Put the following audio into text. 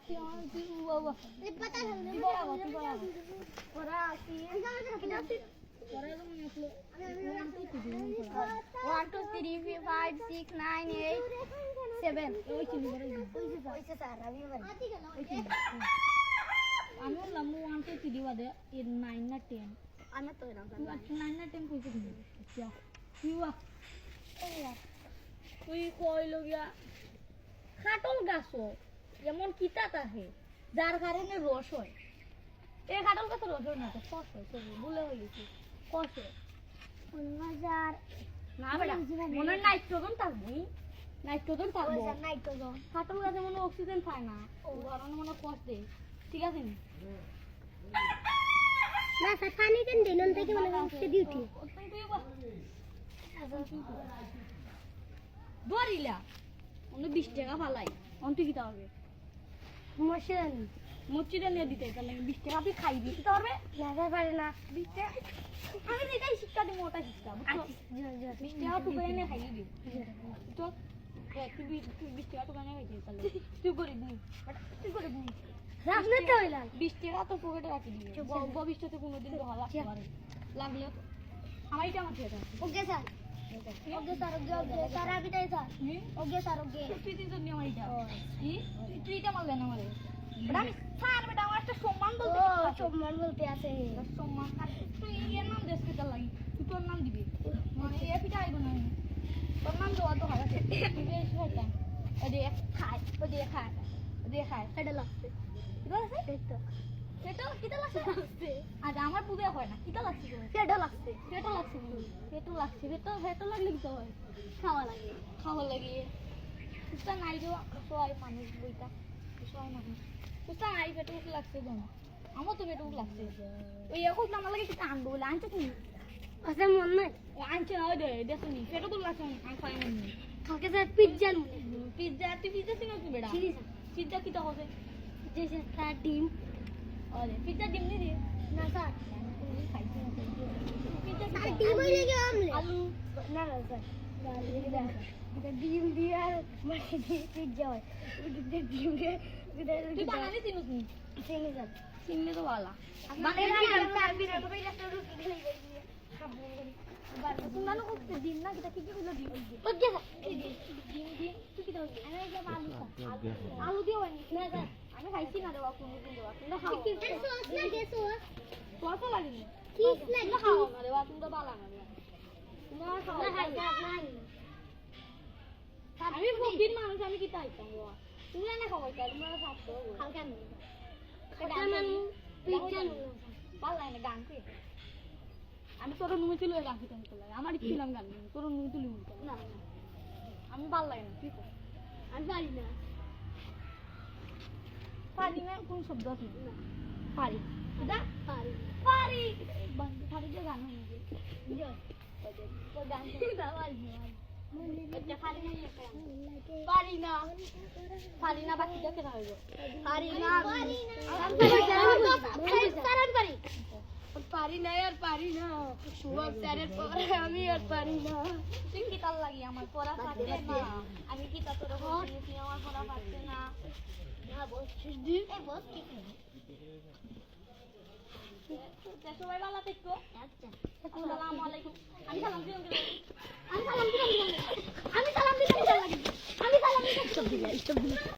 1 2 3 4 5 6 9 8 7 আমি বললাম 1 2 3 বাদে 9 না 10 আমি তো 9 না 10 কইতে দিই আচ্ছা কিবা তুই কইলো গিয়া কাটল গাছও যেমন কিতা থাকে যার কারণে রস হয় এই কাটল গাছের রস হয় না তো কষ হয় সব ভুলে হয়ে গেছে কষ হয় মজার না বেটা মনে নাইট্রোজেন থাকবি নাইট্রোজেন থাকবো নাইট্রোজেন কাটল গাছে মনে অক্সিজেন পায় না ও কারণে মনে কষ দেয় ঠিক আছে নি না পানি দেন দিনন থেকে মনে হচ্ছে ডিউটি দরিলা অন্য 20 টাকা ফালাই অন্ত কিতা হবে মশন মচ্ছিটা নিয়ে দিতে তাহলে 20 টাকা তুই খাই দিতে পারবে না পারে না 20 টাকা আমি এটাই শিক্ষা দিই মোটা শিক্ষা বুঝছো 20 টাকা তুই এনে খাই দিবি তো তুই 20 টাকা তুই এনে খাই দিবি তাহলে তুই গরিব নি তুই গরিব নি রাখলে তো হইলা 20 টাকা তো পকেটে রাখি দিবি ভবিষ্যতে কোনোদিন তো ভালো লাগতে পারে লাগলে আমার এটা আমার ছেড়ে okay sir okay sir okay sir আমি তাই স্যার ওকে স্যার ওকে তুই তো নিয়ম আইটা কি তুই এটা মারলে না আমারে বড় আমি স্যার বেটা আমার একটা সম্মান বলতে সম্মান বলতে আছে সম্মান তুই এর নাম দেশ কিটা লাগি তুই তোর নাম দিবি মানে এ পিটা আইব না তোর নাম দেওয়া তো হারাছে তুই বেশ হইতা ওদে খায় এটা লাগছে এটা আছে এটা কিটা লাগছে আজ আমার পুবে হয় না কিটা লাগছে এটা লাগছে এটা লাগলে কি হয় খাওয়া লাগে কুস্তা নাই গো সবাই মানুষ বইতা সবাই মানুষ কুস্তা নাই পেটুক লাগছে জন আমার তো পেটুক লাগছে ওই এখন আমার লাগে কি আনবো বলে আনছো তুমি আচ্ছা মন নাই আনছে না ওই দেখো নি পেটুক লাগছে আমি খাই মন নেই কালকে স্যার পিজ্জা তুই পিজ্জা সিনো কি বেড়া পিজ্জা কিটা হবে जैसे था डिम और पिज्जा डिम नहीं दिए ना सर पिज्जा सर डिम ही लेके आमले आलू ना ना सर इधर डिम दिया मरे दी पिज्जा है इधर डिम के इधर तू बनाने तीनों सिंह सर सिंह तो वाला बने ना बिना तो भाई रेस्टोरेंट रुक ले गई सुना लो कुछ दिन ना kita kiki udah di oke din tu kita ana aja alu dia wani na sir আমি খাইছি না দেওয়া কোনোদিন দেওয়া তোমরা খাও সস লাগে সস লাগে চিজ লাগে খাও না দেওয়া তোমরা ভালো না তোমরা খাও না খাই না আমি ফকির মানুষ আমি কি চাইতাম গো তুমি না খাও এটা তোমরা খাচ্ছো খাও কেন এটা মান পিজ্জা ভালো লাগে না গান কই আমি তোর নুই তুলে গান কইতাম তোলা আমার ছিলাম গান তোর নুই তুলি না আমি ভালো লাগে না কি আমি পারি না পারি না কোন শব্দ আছে না পারি দা পারি বন্ধ পারি যে গান হয়ে গেছে বুঝছো তো গান দা পারি এটা পারি না বাকি দেখে না হইব পারি না পারি না यार পারি না শুভ স্যারের পরে আমি আর পারি না তুই কি তাল লাগি আমার পড়া পারতে না আমি কি তা তোর বলছি আমার পড়া পারতে না না বস দি এই বস কি সবাই ভালো থেকো আচ্ছা আসসালামু আলাইকুম আমি সালাম দিলাম আমি সালাম দিলাম